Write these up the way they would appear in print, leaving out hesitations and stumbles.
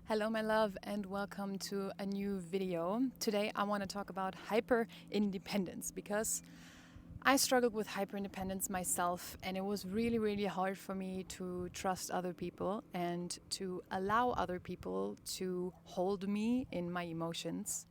Hello, my love, and welcome to a new video. Today, I want to talk about hyper independence because I struggled with hyper independence myself, and it was really hard for me to trust other people and to allow other people to hold me in my emotions.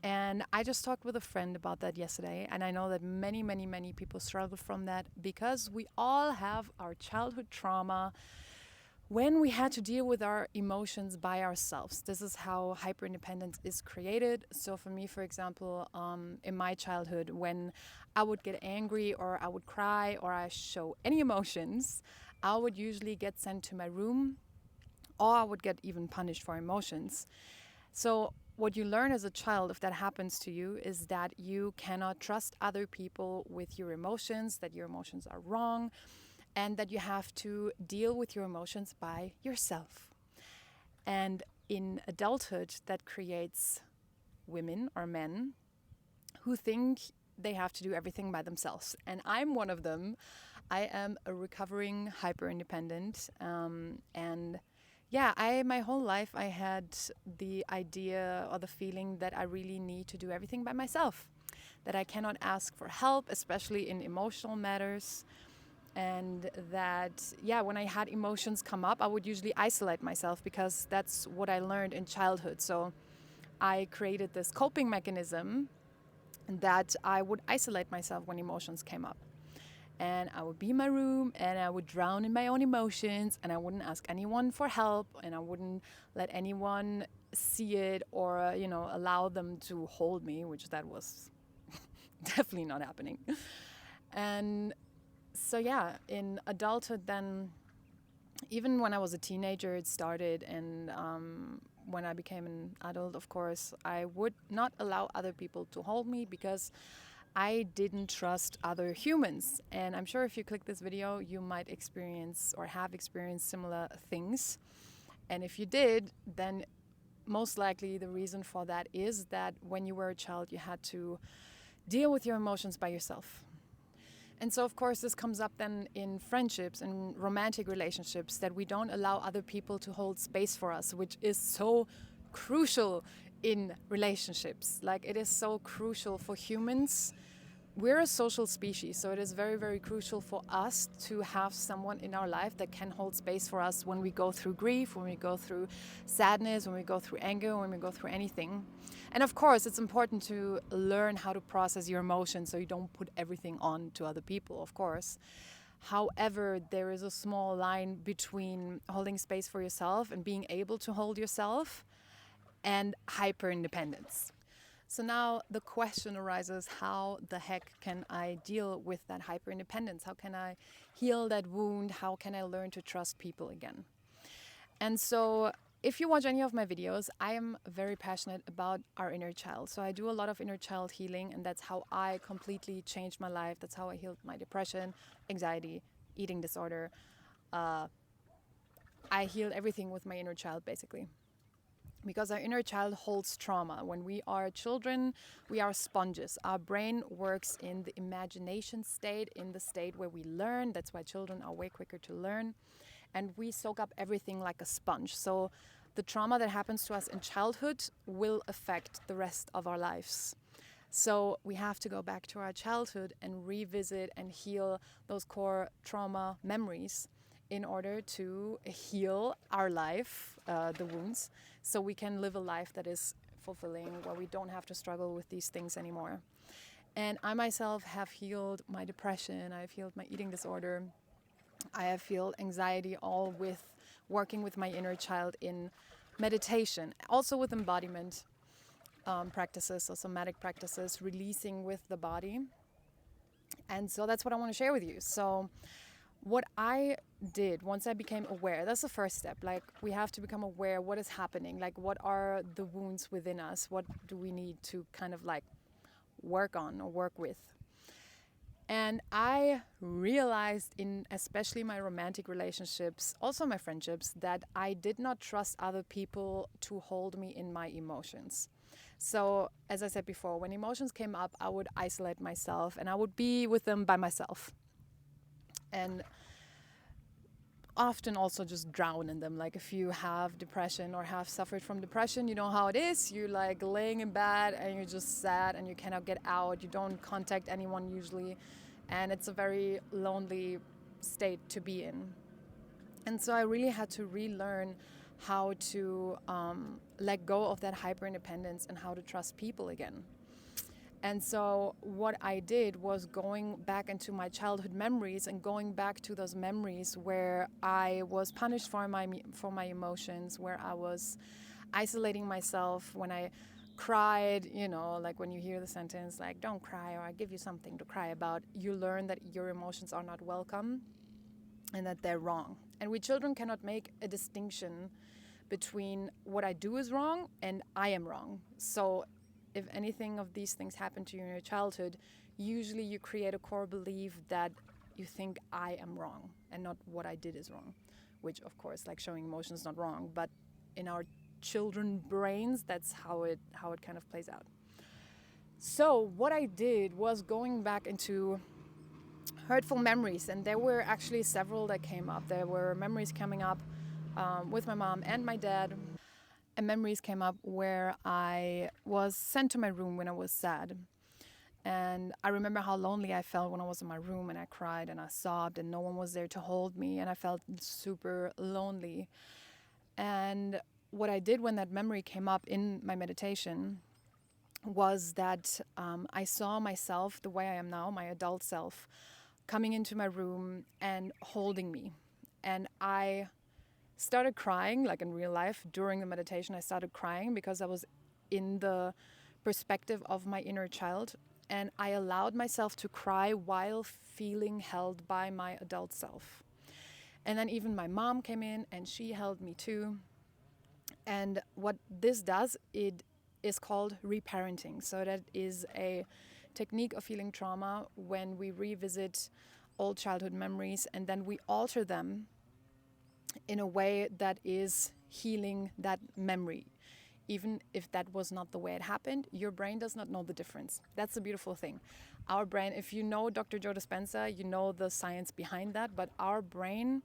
And I just talked with a friend about that yesterday, and I know that many people struggle from that because we all have our childhood trauma when we had to deal with our emotions by ourselves. This is how hyperindependence is created. So for me, for example, in my childhood, when I would get angry or I would cry or I show any emotions, I would usually get sent to my room, or I would get even punished for emotions. So what you learn as a child, if that happens to you, is that you cannot trust other people with your emotions, that your emotions are wrong, and that you have to deal with your emotions by yourself. And in adulthood, that creates women or men who think they have to do everything by themselves. And I'm one of them. I am a recovering hyper independent. And yeah, my whole life I had the idea or the feeling that I really need to do everything by myself, that I cannot ask for help, especially in emotional matters. And that, yeah, when I had emotions come up, I would usually isolate myself because that's what I learned in childhood. So I created this coping mechanism that I would isolate myself when emotions came up. And I would be in my room and I would drown in my own emotions, and I wouldn't ask anyone for help, and I wouldn't let anyone see it or, allow them to hold me, which that was definitely not happening. And so yeah, in adulthood then, even when I was a teenager, it started. And when I became an adult, of course, I would not allow other people to hold me because I didn't trust other humans. And I'm sure if you click this video, you might experience or have experienced similar things. And if you did, then most likely the reason for that is that when you were a child, you had to deal with your emotions by yourself. And so, of course, this comes up then in friendships and romantic relationships, that we don't allow other people to hold space for us, which is so crucial in relationships. Like, it is so crucial for humans. We're a social species, so it is very crucial for us to have someone in our life that can hold space for us when we go through grief, when we go through sadness, when we go through anger, when we go through anything. And of course, it's important to learn how to process your emotions so you don't put everything on to other people, of course. However, there is a small line between holding space for yourself and being able to hold yourself and hyper independence. So now the question arises, how the heck can I deal with that hyper independence? How can I heal that wound? How can I learn to trust people again? And so if you watch any of my videos, I am very passionate about our inner child. So I do a lot of inner child healing, and that's how I completely changed my life. That's how I healed my depression, anxiety, eating disorder. I healed everything with my inner child, basically. Because our inner child holds trauma. When we are children, we are sponges. Our brain works in the imagination state, in the state where we learn. That's why children are way quicker to learn. And we soak up everything like a sponge. So the trauma that happens to us in childhood will affect the rest of our lives. So we have to go back to our childhood and revisit and heal those core trauma memories in order to heal our life, the wounds, so we can live a life that is fulfilling, where we don't have to struggle with these things anymore. And I myself have healed my depression, I've healed my eating disorder, I have healed anxiety, all with working with my inner child in meditation, also with embodiment practices, so somatic practices, releasing with the body. And so that's what I want to share with you. So what I did once I became aware, that's the first step. Like, we have to become aware what is happening, like what are the wounds within us, what do we need to kind of like work on or work with. And I realized, in especially my romantic relationships, also my friendships, that I did not trust other people to hold me in my emotions. So as I said before, when emotions came up, I would isolate myself and I would be with them by myself. And often also just drown in them. Like if you have depression or have suffered from depression, you know how it is. You're like laying in bed and you're just sad and you cannot get out. You don't contact anyone usually. And it's a very lonely state to be in. And so I really had to relearn how to let go of that hyper independence and how to trust people again. And so what I did was going back into my childhood memories and going back to those memories where I was punished for my emotions, where I was isolating myself when I cried, you know, like when you hear the sentence like don't cry or I give you something to cry about, you learn that your emotions are not welcome and that they're wrong. And we children cannot make a distinction between what I do is wrong and I am wrong. So if anything of these things happen to you in your childhood, usually you create a core belief that you think I am wrong and not what I did is wrong, which of course, like showing emotion is not wrong, but in our children brains, that's how it kind of plays out. So what I did was going back into hurtful memories, and there were actually several that came up. There were memories coming up with my mom and my dad. And memories came up where I was sent to my room when I was sad. And I remember how lonely I felt when I was in my room and I cried and I sobbed and no one was there to hold me and I felt super lonely. And what I did when that memory came up in my meditation was that I saw myself the way I am now, my adult self, coming into my room and holding me. And I started crying, like in real life. During the meditation, I started crying because I was in the perspective of my inner child. And I allowed myself to cry while feeling held by my adult self. And then even my mom came in and she held me too. And what this does, it is called reparenting. So that is a technique of healing trauma when we revisit old childhood memories and then we alter them in a way that is healing that memory. Even if that was not the way it happened, your brain does not know the difference. That's the beautiful thing. Our brain, if you know Dr. Joe Dispenza, you know the science behind that, but our brain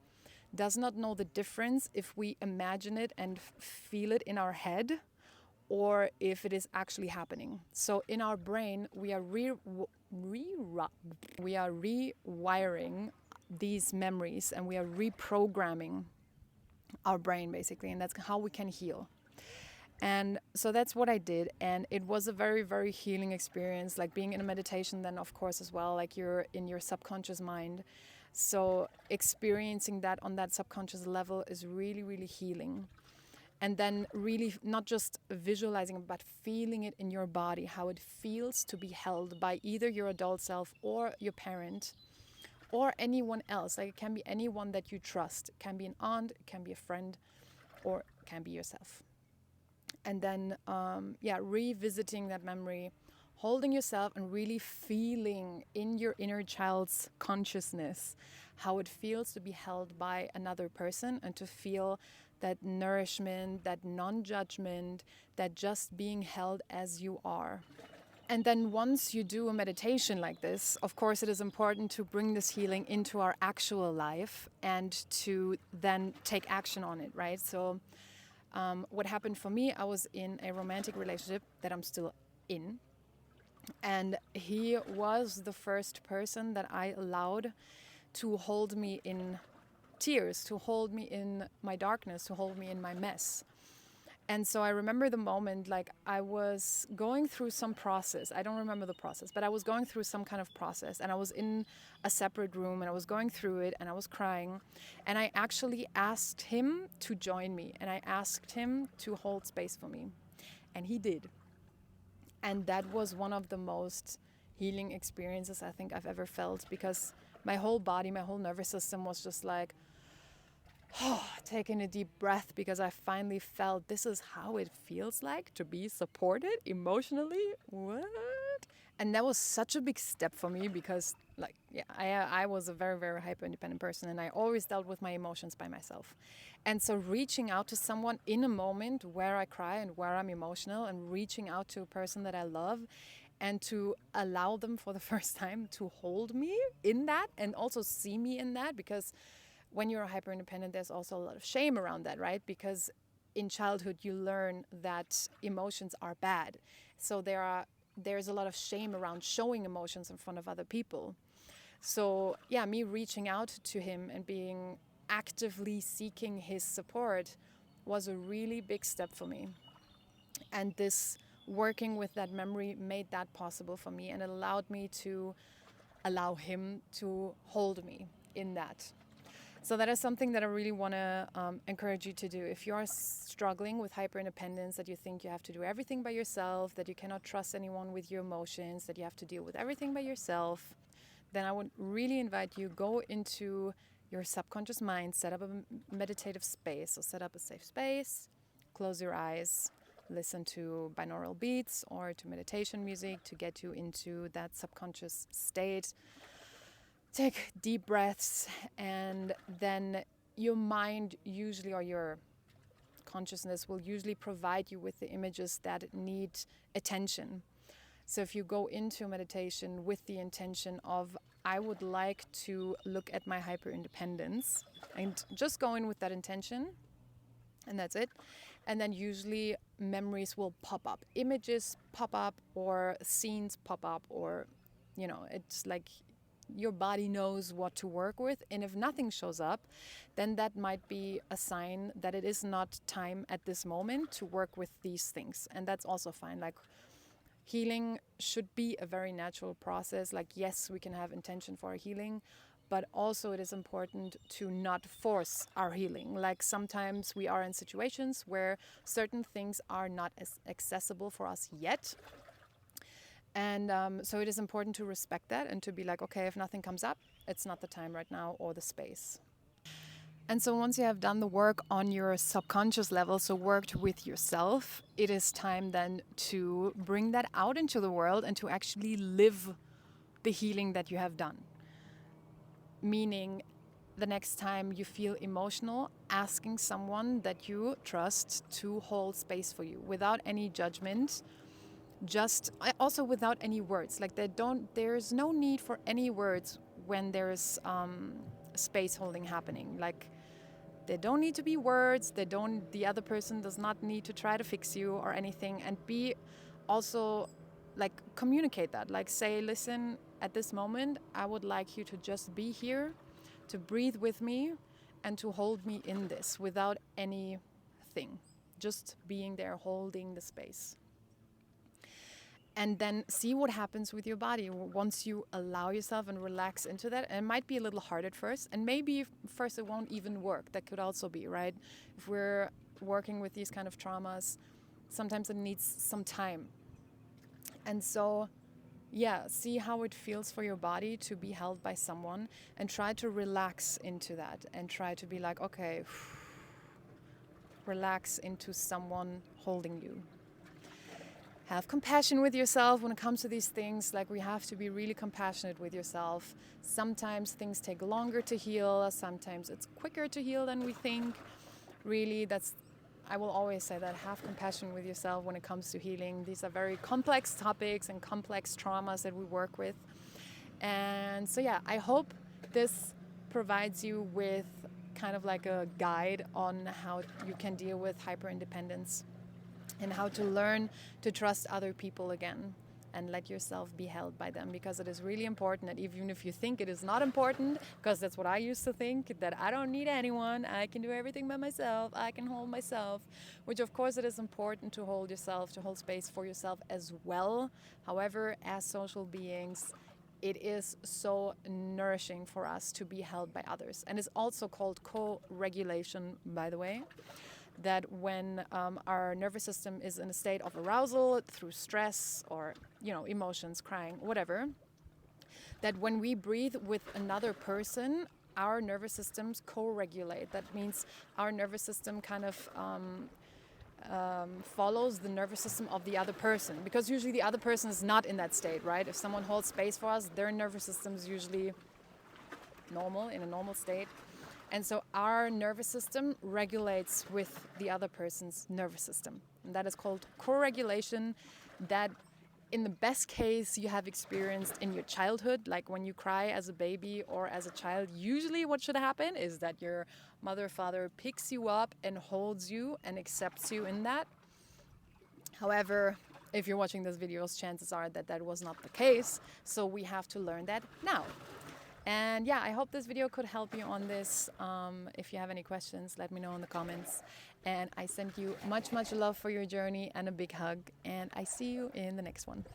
does not know the difference if we imagine it and feel it in our head or if it is actually happening. So in our brain, we are rewiring these memories and we are reprogramming our brain basically, and that's how we can heal. And so that's what I did, and it was a very, very healing experience, like being in a meditation then of course as well, like you're in your subconscious mind. So experiencing that on that subconscious level is really, really healing. And then really not just visualizing but feeling it in your body, how it feels to be held by either your adult self or your parent or anyone else. Like it can be anyone that you trust. It can be an aunt, it can be a friend, or it can be yourself. And then, revisiting that memory, holding yourself and really feeling in your inner child's consciousness how it feels to be held by another person and to feel that nourishment, that non-judgment, that just being held as you are. And then once you do a meditation like this, of course, it is important to bring this healing into our actual life and to then take action on it, right? So what happened for me, I was in a romantic relationship that I'm still in. And he was the first person that I allowed to hold me in tears, to hold me in my darkness, to hold me in my mess. And so I remember the moment, like I was going through some process. I don't remember the process, but I was going through some kind of process and I was in a separate room and I was going through it and I was crying. And I actually asked him to join me and I asked him to hold space for me. And he did. And that was one of the most healing experiences I think I've ever felt, because my whole body, my whole nervous system was just like, taking a deep breath, because I finally felt this is how it feels like to be supported emotionally. What? And that was such a big step for me because, like, I was a very, very hyper independent person and I always dealt with my emotions by myself. And so reaching out to someone in a moment where I cry and where I'm emotional, and reaching out to a person that I love and to allow them for the first time to hold me in that and also see me in that, because when you're hyper independent, there's also a lot of shame around that, right? Because in childhood you learn that emotions are bad, so there's a lot of shame around showing emotions in front of other people. So yeah, me reaching out to him and being actively seeking his support was a really big step for me. And this working with that memory made that possible for me, and it allowed me to allow him to hold me in that. So that is something that I really want to encourage you to do. If you are struggling with hyper independence, that you think you have to do everything by yourself, that you cannot trust anyone with your emotions, that you have to deal with everything by yourself, then I would really invite you, go into your subconscious mind, set up a meditative space, or set up a safe space, close your eyes, listen to binaural beats or to meditation music to get you into that subconscious state. Take deep breaths, and then your mind usually, or your consciousness will usually provide you with the images that need attention. So if you go into meditation with the intention of, I would like to look at my hyper independence, and just go in with that intention, and that's it. And then usually memories will pop up, images pop up, or scenes pop up, or, it's like your body knows what to work with. And if nothing shows up, then that might be a sign that it is not time at this moment to work with these things. And that's also fine. Like, healing should be a very natural process. Like, yes, we can have intention for our healing, but also it is important to not force our healing. Like, sometimes we are in situations where certain things are not as accessible for us yet. And so it is important to respect that and to be like, okay, if nothing comes up, it's not the time right now or the space. And so once you have done the work on your subconscious level, so worked with yourself, it is time then to bring that out into the world and to actually live the healing that you have done. Meaning, the next time you feel emotional, asking someone that you trust to hold space for you without any judgment, just also without any words. Like, there's no need for any words when there's space holding happening. Like, there don't need to be words. The other person does not need to try to fix you or anything. And be also, like, communicate that. Like, say, listen, at this moment, I would like you to just be here, to breathe with me, and to hold me in this without anything. Just being there, holding the space. And then see what happens with your body once you allow yourself and relax into that. And it might be a little hard at first, and maybe first it won't even work. That could also be, right? If we're working with these kind of traumas, sometimes it needs some time. And so, yeah, see how it feels for your body to be held by someone, and try to relax into that, and try to be like, okay, relax into someone holding you. Have compassion with yourself when it comes to these things. Like, we have to be really compassionate with yourself. Sometimes things take longer to heal. Sometimes it's quicker to heal than we think. Really, I will always say that. Have compassion with yourself when it comes to healing. These are very complex topics and complex traumas that we work with. And so, yeah, I hope this provides you with kind of like a guide on how you can deal with hyperindependence, and how to learn to trust other people again and let yourself be held by them. Because it is really important that even if you think it is not important, because that's what I used to think, that I don't need anyone, I can do everything by myself, I can hold myself, which of course it is important to hold yourself, to hold space for yourself as well. However, as social beings, it is so nourishing for us to be held by others. And it's also called co-regulation, by the way. That when our nervous system is in a state of arousal through stress or, emotions, crying, whatever, that when we breathe with another person, our nervous systems co-regulate. That means our nervous system kind of follows the nervous system of the other person, because usually the other person is not in that state, right? If someone holds space for us, their nervous system is usually normal, in a normal state. And so our nervous system regulates with the other person's nervous system. And that is called co-regulation. That in the best case you have experienced in your childhood, like when you cry as a baby or as a child, usually what should happen is that your mother or father picks you up and holds you and accepts you in that. However, if you're watching these videos, chances are that that was not the case. So we have to learn that now. And yeah, I hope this video could help you on this. If you have any questions, let me know in the comments. And I send you much, much love for your journey and a big hug. And I see you in the next one.